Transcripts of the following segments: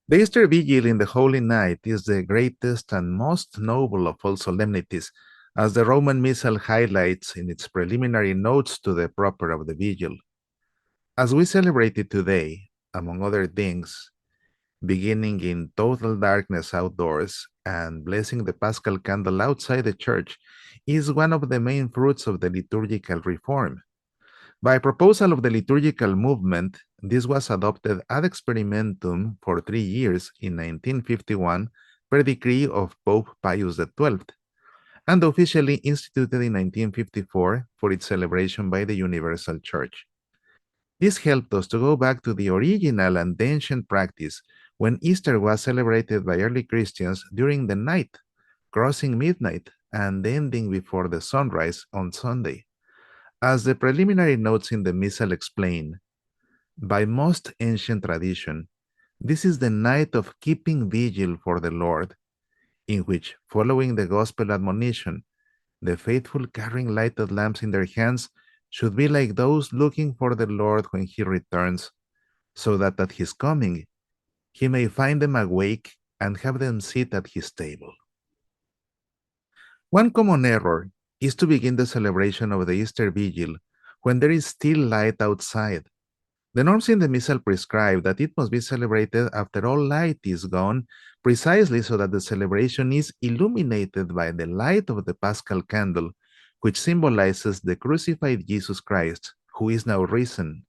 The Easter Vigil in the Holy Night is the greatest and most noble of all solemnities, as the Roman Missal highlights in its preliminary notes to the proper of the Vigil. As we celebrate it today, among other things, beginning in total darkness outdoors and blessing the Paschal candle outside the church, is one of the main fruits of the liturgical reform. By proposal of the liturgical movement, this was adopted ad experimentum for 3 years in 1951 per decree of Pope Pius XII, and officially instituted in 1954 for its celebration by the Universal Church. This helped us to go back to the original and ancient practice when Easter was celebrated by early Christians during the night, crossing midnight and ending before the sunrise on Sunday. As the preliminary notes in the Missal explain, by most ancient tradition, this is the night of keeping vigil for the Lord, in which, following the gospel admonition, the faithful carrying lighted lamps in their hands should be like those looking for the Lord when he returns, so that at his coming he may find them awake and have them sit at his table. One common error is to begin the celebration of the Easter Vigil when there is still light outside. The norms in the Missal prescribe that it must be celebrated after all light is gone, precisely so that the celebration is illuminated by the light of the Paschal candle, which symbolizes the crucified Jesus Christ, who is now risen.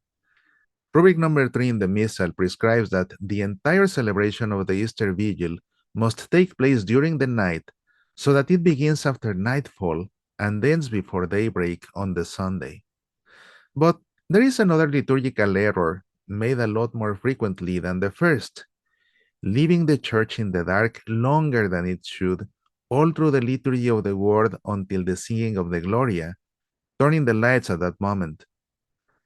Rubric number 3 in the Missal prescribes that the entire celebration of the Easter Vigil must take place during the night, so that it begins after nightfall and ends before daybreak on the Sunday. But there is another liturgical error made a lot more frequently than the first, leaving the church in the dark longer than it should, all through the liturgy of the word until the singing of the Gloria, turning the lights at that moment.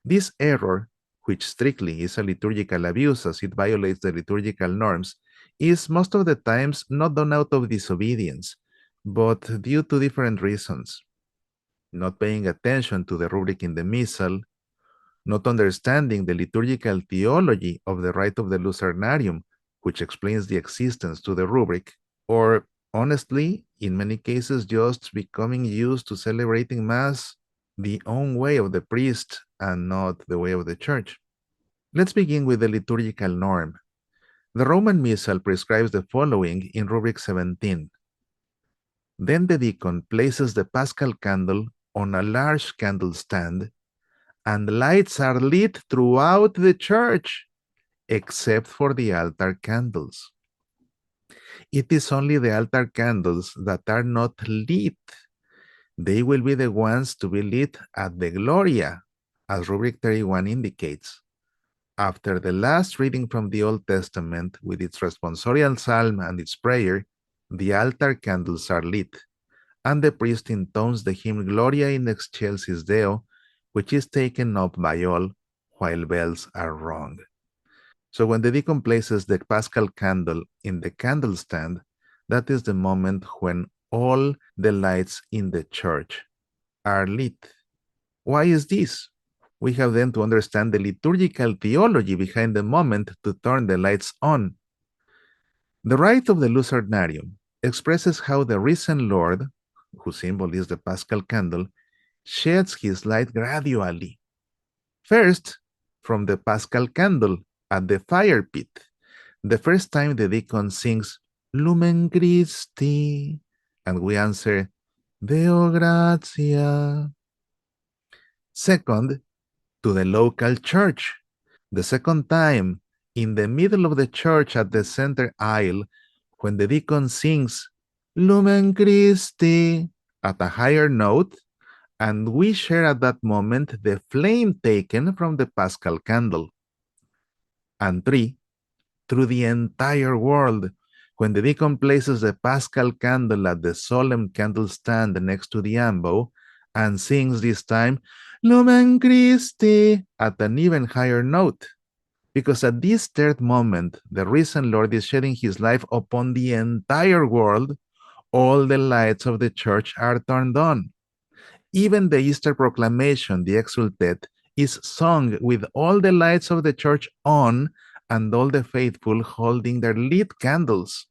This error, which strictly is a liturgical abuse as it violates the liturgical norms, is most of the times not done out of disobedience, but due to different reasons. Not paying attention to the rubric in the Missal, not understanding the liturgical theology of the rite of the Lucernarium, which explains the existence to the rubric, or honestly, in many cases, just becoming used to celebrating Mass the own way of the priest and not the way of the church. Let's begin with the liturgical norm. The Roman Missal prescribes the following in rubric 17. Then the deacon places the Paschal candle on a large candle stand, and lights are lit throughout the church, except for the altar candles. It is only the altar candles that are not lit. They will be the ones to be lit at the Gloria, as rubric 31 indicates. After the last reading from the Old Testament with its responsorial psalm and its prayer, the altar candles are lit, and the priest intones the hymn Gloria in excelsis Deo, which is taken up by all while bells are rung. So when the deacon places the Paschal candle in the candlestand, that is the moment when all the lights in the church are lit. Why is this? We have then to understand the liturgical theology behind the moment to turn the lights on. The rite of the Lucernarium expresses how the risen Lord, whose symbol is the Paschal candle, sheds his light gradually. First, from the Paschal candle at the fire pit, the first time the deacon sings Lumen Christi, and we answer Deo gratia. Second, to the local church, the second time in the middle of the church at the center aisle, when the deacon sings Lumen Christi at a higher note, and we share at that moment the flame taken from the Paschal candle. And three, through the entire world, when the deacon places the Paschal candle at the solemn candlestand next to the ambo and sings this time Lumen Christi at an even higher note. Because at this third moment, the risen Lord is shedding his life upon the entire world, all the lights of the church are turned on. Even the Easter proclamation, the Exultet, is sung with all the lights of the church on and all the faithful holding their lit candles.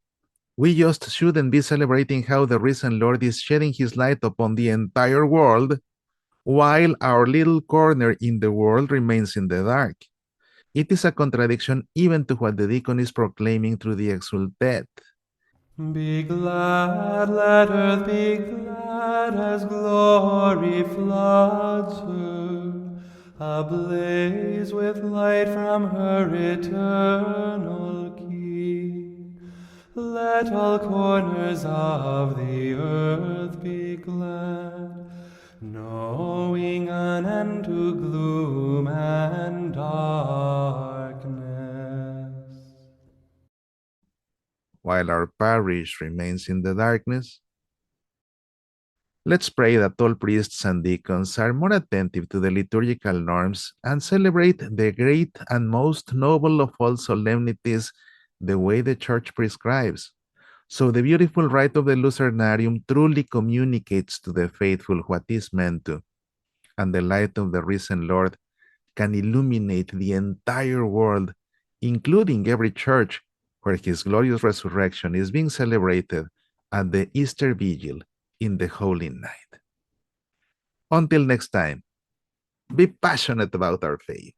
We just shouldn't be celebrating how the risen Lord is shedding his light upon the entire world, while our little corner in the world remains in the dark. It is a contradiction even to what the deacon is proclaiming through the exultet. Be glad, let earth be glad as glory floods her, ablaze with light from her eternal King. Let all corners of the earth be glad, knowing an end to gloom and darkness. While our parish remains in the darkness, let's pray that all priests and deacons are more attentive to the liturgical norms and celebrate the great and most noble of all solemnities the way the Church prescribes. So the beautiful rite of the Lucernarium truly communicates to the faithful what is meant to, and the light of the risen Lord can illuminate the entire world, including every church where his glorious resurrection is being celebrated at the Easter Vigil in the Holy Night. Until next time, be passionate about our faith.